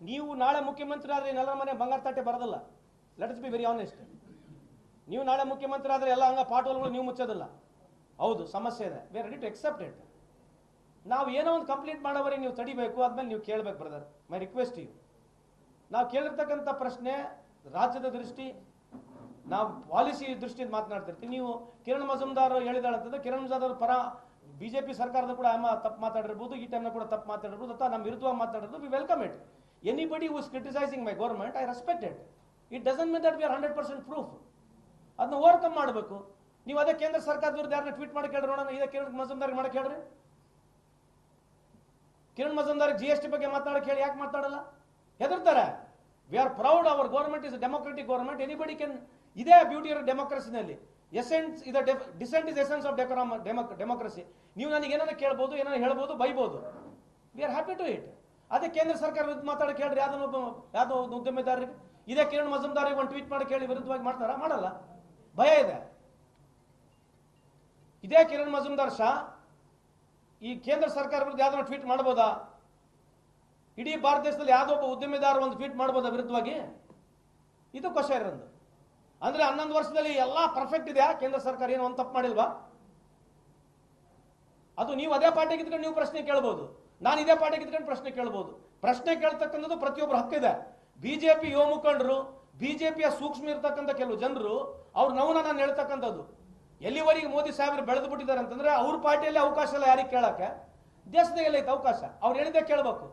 ನೀವು ನಾಳೆ ಮುಖ್ಯಮಂತ್ರಿ ಆದರೆ ಎಲ್ಲರ ಮನೆ ಬಂಗಾರ ತಟ್ಟೆ ಬರೋದಿಲ್ಲ. Let us be very honest. ನೀವು ನಾಳೆ ಮುಖ್ಯಮಂತ್ರಿ ಆದರೆ ಎಲ್ಲ ಹಂಗ ಪಾಟೋಲ್ಗಳು ನೀವು ಮುಚ್ಚೋದಿಲ್ಲ. ಹೌದು, ಸಮಸ್ಯೆ ಇದೆ. We are ready to accept it. ನಾವು ಏನೋ ಒಂದು ಕಂಪ್ಲೀಟ್ ಮಾಡೋವರೆಗೆ ನೀವು ತಡಿಬೇಕು, ಆದ್ಮೇಲೆ ನೀವು ಕೇಳಬೇಕು ಬ್ರದರ್. My request you. ನಾವು ಕೇಳಿರ್ತಕ್ಕಂಥ ಪ್ರಶ್ನೆ ರಾಜ್ಯದ ದೃಷ್ಟಿ, ನಾವು ಪಾಲಿಸಿ ದೃಷ್ಟಿಯಿಂದ ಮಾತನಾಡ್ತಿರ್ತೀವಿ. ನೀವು ಕಿರಣ್ ಮಜುಮ್ದಾರ್ ಹೇಳಿದಾಳಂತಂದ್ರೆ ಕಿರಣ್ ಮಜುಮ್ದಾರ್ ಪರ ಬಿಜೆಪಿ ಸರ್ಕಾರದ ಕೂಡ ತಪ್ಪು ಮಾತಾಡಿರ್ಬೋದು, ಈ ಟೈಮ್ನ ಕೂಡ ತಪ್ಪು ಮಾತಾಡಿರ್ಬೋದು, ಅಥವಾ ನಮ್ಮ ವಿರುದ್ಧವಾಗಿ ಮಾತಾಡಿರೋದು. We welcome it. Anybody who is criticising my government, I respect it. It doesn't mean that we are 100% proof. ಅದನ್ನ ಓವರ್ಕಮ್ ಮಾಡಬೇಕು. ನೀವು ಅದೇ ಕೇಂದ್ರ ಸರ್ಕಾರದ ವಿರುದ್ಧ ಯಾರನ್ನ ಟ್ವೀಟ್ ಮಾಡಿ ಕೇಳ್ರಿ ನೋಡೋಣ. ಇದೇ ಕಿರಣ್ ಮಜುಮ್ದಾರ್ಗೆ ಮಾಡಕ್ಕೆ ಹೇಳ್ರಿ. ಕಿರಣ್ ಮಜುಮ್ದಾರ್ GST ಬಗ್ಗೆ ಮಾತಾಡಕ್ಕೆ ಹೇಳಿ, ಯಾಕೆ ಮಾತಾಡಲ್ಲ? ಹೆದರ್ತಾರೆ. We are proud, our government is democratic government. Anybody can. ಇದೇ ಬ್ಯೂಟಿ ಆಫ್ ಡೆಮೋಕ್ರಸಿನಲ್ಲಿ. ಎಸೆನ್ಸ್ ಇದೆ, dissent is essence of democracy. ನೀವು ನನಗೆ ಏನಾರ ಕೇಳ್ಬೋದು, ಏನಾರ ಹೇಳ್ಬೋದು, ಬೈಬೋದು. We are happy to it. ಅದೇ ಕೇಂದ್ರ ಸರ್ಕಾರ ವಿರುದ್ಧ ಮಾತಾಡಕ್ಕೆ ಹೇಳ್ರಿ ಯಾವುದೋ ಉದ್ಯಮೆದಾರರಿಗೆ. ಇದೇ ಕಿರಣ್ ಮಜುಮ್ದಾರಿಗೆ ಒಂದು ಟ್ವೀಟ್ ಮಾಡಕ್ಕೆ ಹೇಳಿ ವಿರುದ್ಧವಾಗಿ ಮಾಡ್ತಾರ? ಮಾಡಲ್ಲ. ಭಯ ಇದೆ. ಇದೇ ಕಿರಣ್ ಮಜುಮ್ದಾರ್ ಶಾ ಈ ಕೇಂದ್ರ ಸರ್ಕಾರ ವಿರುದ್ಧ ಯಾವ್ದೋ ಟ್ವೀಟ್ ಮಾಡ್ಬೋದಾ? ಇಡೀ ಭಾರತ ದೇಶದಲ್ಲಿ ಯಾವುದೋ ಒಬ್ಬ ಉದ್ಯಮೆದಾರ ಒಂದು ಟ್ವೀಟ್ ಮಾಡ್ಬೋದಾ ವಿರುದ್ಧವಾಗಿ? ಇದು ಕ್ವಶನ್ ಇರೋದು. ಅಂದ್ರೆ 11 ವರ್ಷದಲ್ಲಿ ಎಲ್ಲ ಪರ್ಫೆಕ್ಟ್ ಇದೆಯಾ? ಕೇಂದ್ರ ಸರ್ಕಾರ ಏನು ಒಂದು ತಪ್ಪು ಮಾಡಿಲ್ವಾ? ಅದು ನೀವು ಅದೇ ಪಾರ್ಟಿಗೆ ಇದ್ಕೊಂಡು ನೀವು ಪ್ರಶ್ನೆ ಕೇಳಬಹುದು, ನಾನು ಇದೇ ಪಾರ್ಟಿಗೆ ಇದ್ಕೊಂಡು ಪ್ರಶ್ನೆ ಕೇಳಬಹುದು. ಪ್ರಶ್ನೆ ಕೇಳ್ತಕ್ಕಂಥದ್ದು ಪ್ರತಿಯೊಬ್ಬರ ಹಕ್ಕಿದೆ. ಬಿಜೆಪಿ ಯುವ ಮುಖಂಡರು, ಬಿಜೆಪಿಯ ಸೂಕ್ಷ್ಮ ಇರ್ತಕ್ಕಂಥ ಕೆಲವು ಜನರು ಅವ್ರ ನೋವನ್ನ ನಾನು ಹೇಳ್ತಕ್ಕಂಥದ್ದು. ಎಲ್ಲಿವರೆಗೆ ಮೋದಿ ಸಾಹೇಬರು ಬೆಳೆದು ಬಿಟ್ಟಿದ್ದಾರೆ ಅಂತಂದ್ರೆ ಅವ್ರ ಪಾರ್ಟಿಯಲ್ಲಿ ಅವಕಾಶ ಇಲ್ಲ ಯಾರಿಗೆ ಕೇಳಕ್ಕೆ. ದೇಶದಾಗ ಎಲ್ಲೈತೆ ಅವಕಾಶ? ಅವ್ರು ಹೇಳಿದ್ದೆ ಕೇಳಬೇಕು.